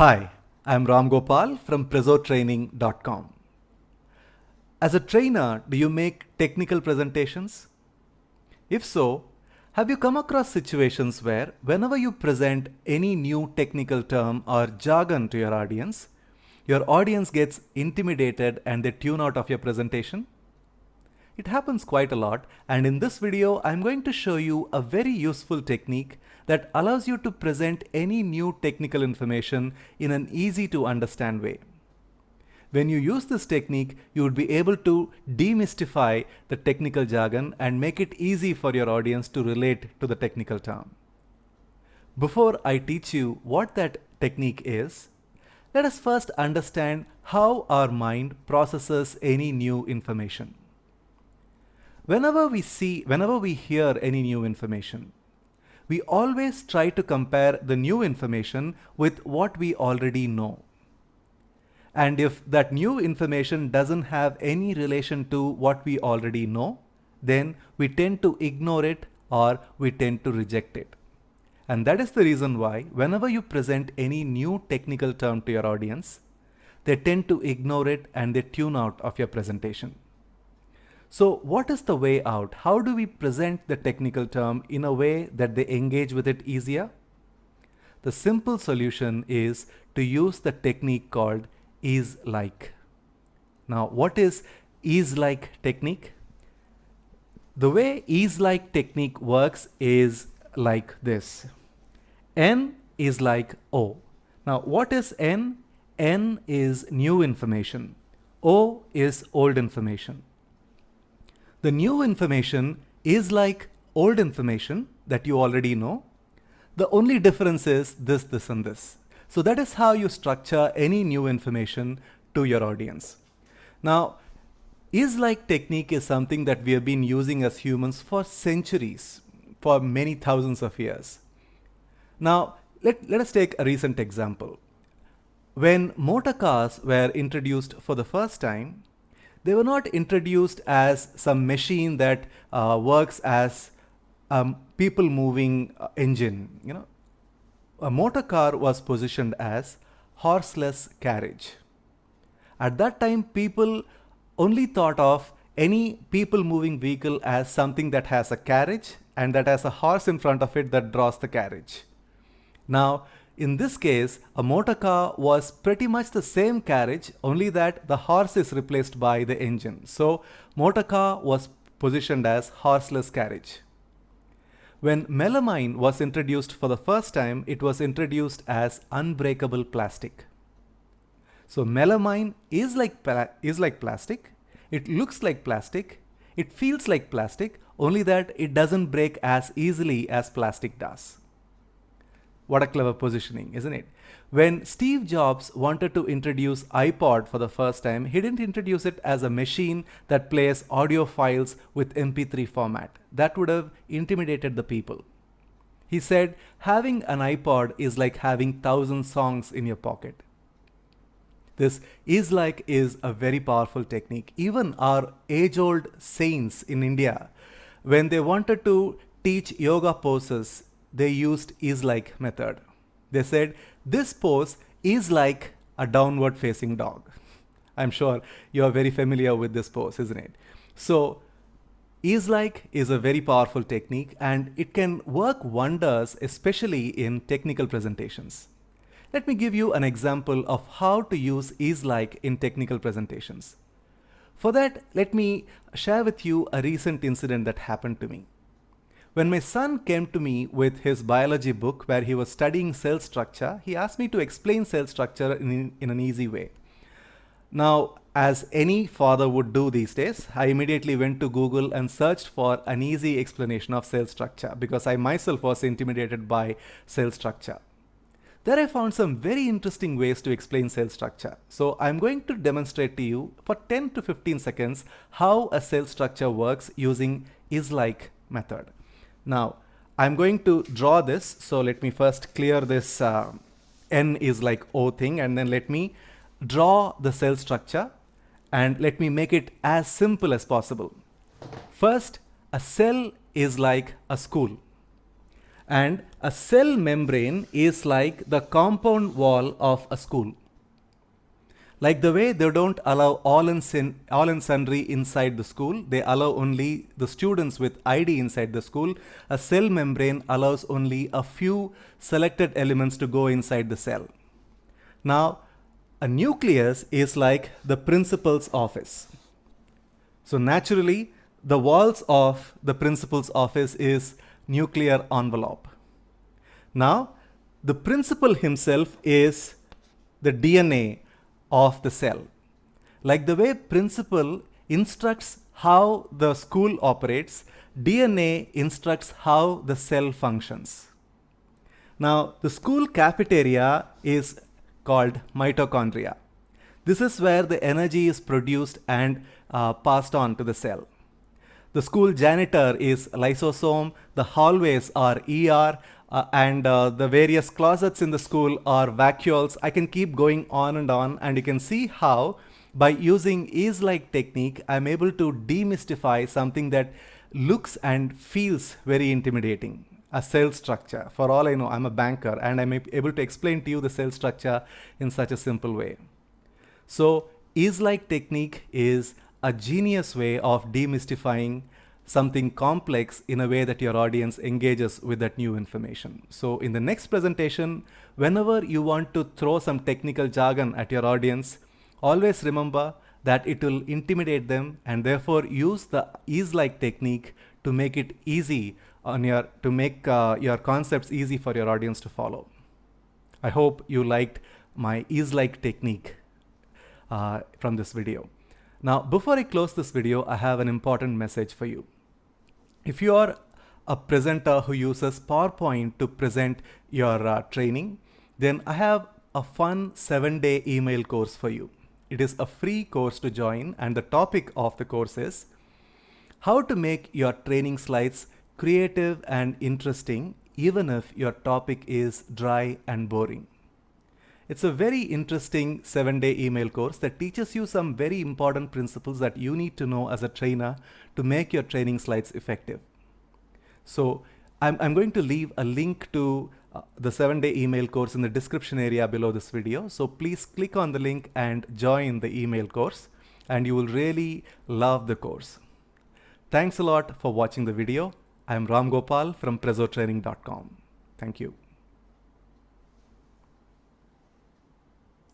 Hi, I'm Ramgopal from prezotraining.com. As a trainer, do you make technical presentations? If so, have you come across situations where whenever you present any new technical term or jargon to your audience gets intimidated and they tune out of your presentation? It happens quite a lot, and in this video I'm going to show you a very useful technique that allows you to present any new technical information in an easy to understand way. When you use this technique, you would be able to demystify the technical jargon and make it easy for your audience to relate to the technical term. Before I teach you what that technique is, let us first understand how our mind processes any new information. Whenever we hear any new information, we always try to compare the new information with what we already know. And if that new information doesn't have any relation to what we already know, then we tend to ignore it or we tend to reject it. And that is the reason why whenever you present any new technical term to your audience, they tend to ignore it and they tune out of your presentation. So what is the way out? How do we present the technical term in a way that they engage with it easier? The simple solution is to use the technique called is like. Now, what is like technique? The way is like technique works is like this. N is like O. Now, what is N? N is new information. O is old information. The new information is like old information that you already know. The only difference is this, this, and this. So that is how you structure any new information to your audience. Now, is like technique is something that we have been using as humans for centuries, for many thousands of years. Now, let us take a recent example. When motor cars were introduced for the first time, they were not introduced as some machine that works as people moving engine. A motor car was positioned as horseless carriage. At that time, people only thought of any people moving vehicle as something that has a carriage and that has a horse in front of it that draws the carriage. Now, in this case, a motor car was pretty much the same carriage, only that the horse is replaced by the engine. So, motor car was positioned as horseless carriage. When melamine was introduced for the first time, it was introduced as unbreakable plastic. So, melamine is like plastic, it looks like plastic, it feels like plastic, only that it doesn't break as easily as plastic does. What a clever positioning, isn't it? When Steve Jobs wanted to introduce iPod for the first time, he didn't introduce it as a machine that plays audio files with MP3 format. That would have intimidated the people. He said, having an iPod is like having 1,000 songs in your pocket. This is a very powerful technique. Even our age-old saints in India, when they wanted to teach yoga poses, they used is like method. They said, this pose is like a downward facing dog. I'm sure you are very familiar with this pose, isn't it? So, is like is a very powerful technique and it can work wonders, especially in technical presentations. Let me give you an example of how to use is like in technical presentations. For that, let me share with you a recent incident that happened to me. When my son came to me with his biology book where he was studying cell structure, he asked me to explain cell structure in an easy way. Now, as any father would do these days, I immediately went to Google and searched for an easy explanation of cell structure because I myself was intimidated by cell structure. There I found some very interesting ways to explain cell structure. So I'm going to demonstrate to you for 10 to 15 seconds how a cell structure works using is like method. Now, I'm going to draw this. So let me first clear this N is like O thing, and then let me draw the cell structure and let me make it as simple as possible. First, a cell is like a school. And a cell membrane is like the compound wall of a school. Like the way they don't allow all and sundry inside the school, they allow only the students with ID inside the school. A cell membrane allows only a few selected elements to go inside the cell. Now, a nucleus is like the principal's office. So naturally, the walls of the principal's office is nuclear envelope. Now, the principal himself is the DNA of the cell. Like the way principal instructs how the school operates, DNA instructs how the cell functions. Now, the school cafeteria is called mitochondria. This is where the energy is produced and passed on to the cell. The school janitor is lysosome, the hallways are ER, and the various closets in the school are vacuoles. I can keep going on, and you can see how by using is-like technique, I'm able to demystify something that looks and feels very intimidating. A cell structure. For all I know, I'm a banker and I'm able to explain to you the cell structure in such a simple way. So is-like technique is a genius way of demystifying something complex in a way that your audience engages with that new information. So in the next presentation, whenever you want to throw some technical jargon at your audience, always remember that it will intimidate them, and therefore use the is-like technique to make it easy to make your concepts easy for your audience to follow. I hope you liked my is-like technique from this video. Now, before I close this video, I have an important message for you. If you are a presenter who uses PowerPoint to present your training, then I have a fun 7-day email course for you. It is a free course to join, and the topic of the course is how to make your training slides creative and interesting even if your topic is dry and boring. It's a very interesting 7-day email course that teaches you some very important principles that you need to know as a trainer to make your training slides effective. So I'm going to leave a link to the 7-day email course in the description area below this video. So please click on the link and join the email course, and you will really love the course. Thanks a lot for watching the video. I'm Ramgopal from PrezoTraining.com. Thank you.